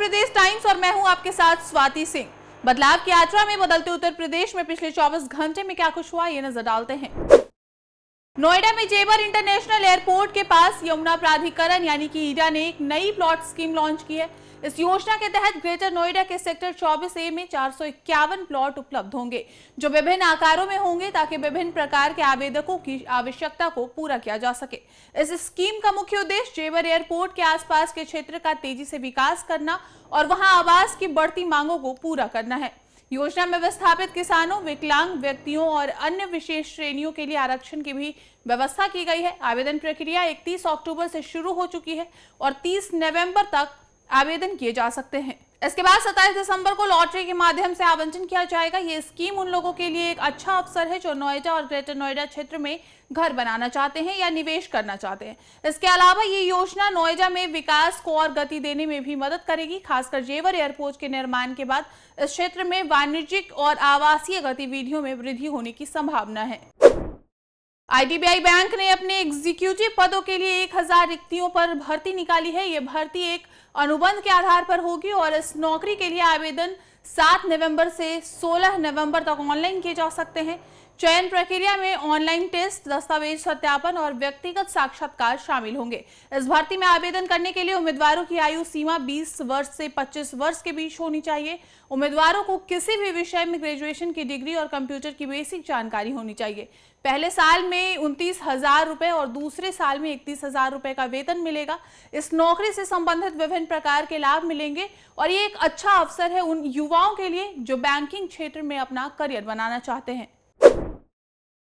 प्रदेश times और मैं हूं आपके साथ स्वाति सिंह। बदलाव की यात्रा में बदलते उत्तर प्रदेश में पिछले 24 घंटे में क्या कुछ हुआ, ये नजर डालते हैं। नोएडा में जेवर इंटरनेशनल एयरपोर्ट के पास यमुना प्राधिकरण यानी कि ईडा ने एक नई प्लॉट स्कीम लॉन्च की है। इस योजना के तहत ग्रेटर नोएडा के सेक्टर 24A में 451 प्लॉट उपलब्ध होंगे, जो विभिन्न आकारों में होंगे ताकि विभिन्न प्रकार के आवेदकों की आवश्यकता को पूरा किया जा सके। इस स्कीम का मुख्य उद्देश्य जेवर एयरपोर्ट के आसपास के क्षेत्र का तेजी से विकास करना और वहां आवास की बढ़ती मांगों को पूरा करना है। योजना में विस्थापित किसानों, विकलांग व्यक्तियों और अन्य विशेष श्रेणियों के लिए आरक्षण की भी व्यवस्था की गई है। आवेदन प्रक्रिया 31 अक्टूबर से शुरू हो चुकी है और 30 नवंबर तक आवेदन किए जा सकते हैं। इसके बाद 27 दिसंबर को लॉटरी के माध्यम से आवंटन किया जाएगा। ये स्कीम उन लोगों के लिए एक अच्छा अवसर है जो नोएडा और ग्रेटर नोएडा क्षेत्र में घर बनाना चाहते हैं या निवेश करना चाहते हैं। इसके अलावा ये योजना नोएडा में विकास को और गति देने में भी मदद करेगी। खासकर जेवर एयरपोर्ट के निर्माण के बाद इस क्षेत्र में वाणिज्यिक और आवासीय गतिविधियों में वृद्धि होने की संभावना है। आईडीबीआई बैंक ने अपने एग्जीक्यूटिव पदों के लिए 1000 रिक्तियों पर भर्ती निकाली है। ये भर्ती एक अनुबंध के आधार पर होगी और इस नौकरी के लिए आवेदन 7 नवंबर से 16 नवंबर तक ऑनलाइन किए जा सकते हैं। चयन प्रक्रिया में ऑनलाइन टेस्ट, दस्तावेज सत्यापन और व्यक्तिगत साक्षात्कार शामिल होंगे। इस भर्ती में आवेदन करने के लिए उम्मीदवारों की आयु सीमा 20 वर्ष से 25 वर्ष के बीच होनी चाहिए। उम्मीदवारों को किसी भी विषय में ग्रेजुएशन की डिग्री और कंप्यूटर की बेसिक जानकारी होनी चाहिए। पहले साल में 29,000 रुपए और दूसरे साल में 31,000 रुपए का वेतन मिलेगा। इस नौकरी से संबंधित विभिन्न प्रकार के लाभ मिलेंगे और ये एक अच्छा अवसर है उन युवाओं के लिए जो बैंकिंग क्षेत्र में अपना करियर बनाना चाहते हैं।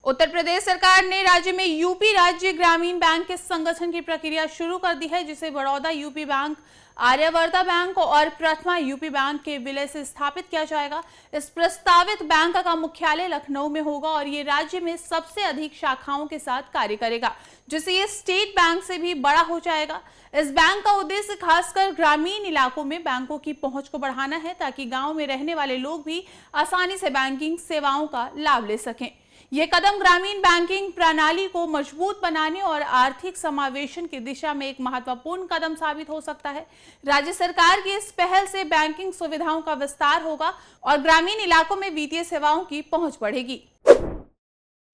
उत्तर प्रदेश सरकार ने राज्य में यूपी राज्य ग्रामीण बैंक के संगठन की प्रक्रिया शुरू कर दी है, जिसे बड़ौदा यूपी बैंक, आर्यवर्ता बैंक और प्रथमा यूपी बैंक के विलय से स्थापित किया जाएगा। इस प्रस्तावित बैंक का मुख्यालय लखनऊ में होगा और ये राज्य में सबसे अधिक शाखाओं के साथ कार्य करेगा, जिससे ये स्टेट बैंक से भी बड़ा हो जाएगा। इस बैंक का उद्देश्य खासकर ग्रामीण इलाकों में बैंकों की पहुंच को बढ़ाना है, ताकि गांव में रहने वाले लोग भी आसानी से बैंकिंग सेवाओं का लाभ ले सकें। ये कदम ग्रामीण बैंकिंग प्रणाली को मजबूत बनाने और आर्थिक समावेशन की दिशा में एक महत्वपूर्ण कदम साबित हो सकता है। राज्य सरकार की इस पहल से बैंकिंग सुविधाओं का विस्तार होगा और ग्रामीण इलाकों में वित्तीय सेवाओं की पहुंच बढ़ेगी।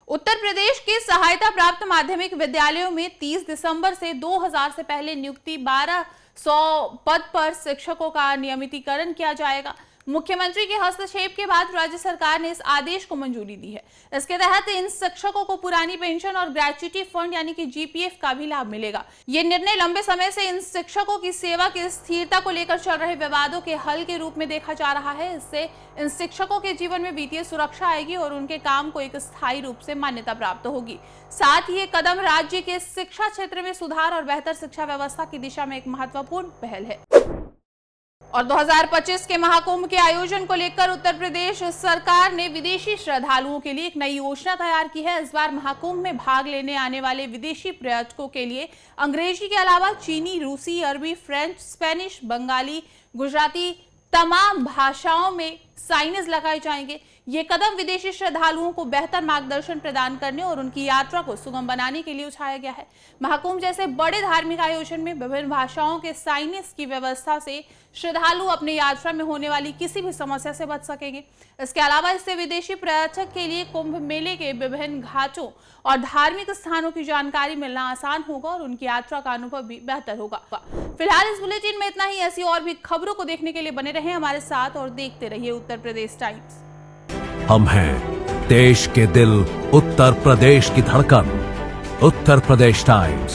उत्तर प्रदेश के सहायता प्राप्त माध्यमिक विद्यालयों में 30 दिसंबर से 2000 से पहले नियुक्ति 1200 पद पर शिक्षकों का नियमितीकरण किया जाएगा। मुख्यमंत्री के हस्तक्षेप के बाद राज्य सरकार ने इस आदेश को मंजूरी दी है। इसके तहत इन शिक्षकों को पुरानी पेंशन और ग्रेच्युटी फंड यानी कि जीपीएफ का भी लाभ मिलेगा। ये निर्णय लंबे समय से इन शिक्षकों की सेवा की स्थिरता को लेकर चल रहे विवादों के हल के रूप में देखा जा रहा है। इससे इन शिक्षकों के जीवन में वित्तीय सुरक्षा आएगी और उनके काम को एक स्थायी रूप से मान्यता प्राप्त होगी। साथ ही ये कदम राज्य के शिक्षा क्षेत्र में सुधार और बेहतर शिक्षा व्यवस्था की दिशा में एक महत्वपूर्ण पहल है। और 2025 के महाकुंभ के आयोजन को लेकर उत्तर प्रदेश सरकार ने विदेशी श्रद्धालुओं के लिए एक नई योजना तैयार की है। इस बार महाकुंभ में भाग लेने आने वाले विदेशी पर्यटकों के लिए अंग्रेजी के अलावा चीनी, रूसी, अरबी, फ्रेंच, स्पेनिश, बंगाली, गुजराती तमाम भाषाओं में साइनेज लगाए जाएंगे। ये कदम विदेशी श्रद्धालुओं को बेहतर मार्गदर्शन प्रदान करने और उनकी यात्रा को सुगम बनाने के लिए उठाया गया है। महाकुंभ जैसे बड़े धार्मिक आयोजन में विभिन्न भाषाओं के साइनेज की व्यवस्था से श्रद्धालु अपनी यात्रा में होने वाली किसी भी समस्या से बच सकेंगे। इसके अलावा इससे विदेशी पर्यटक के लिए कुंभ मेले के विभिन्न घाटों और धार्मिक स्थानों की जानकारी मिलना आसान होगा और उनकी यात्रा का अनुभव भी बेहतर होगा। फिलहाल इस बुलेटिन में इतना ही। ऐसी और भी खबरों को देखने के लिए बने रहें हमारे साथ और देखते रहिए उत्तर प्रदेश टाइम्स। हम हैं देश के दिल, उत्तर प्रदेश की धड़कन, उत्तर प्रदेश टाइम्स।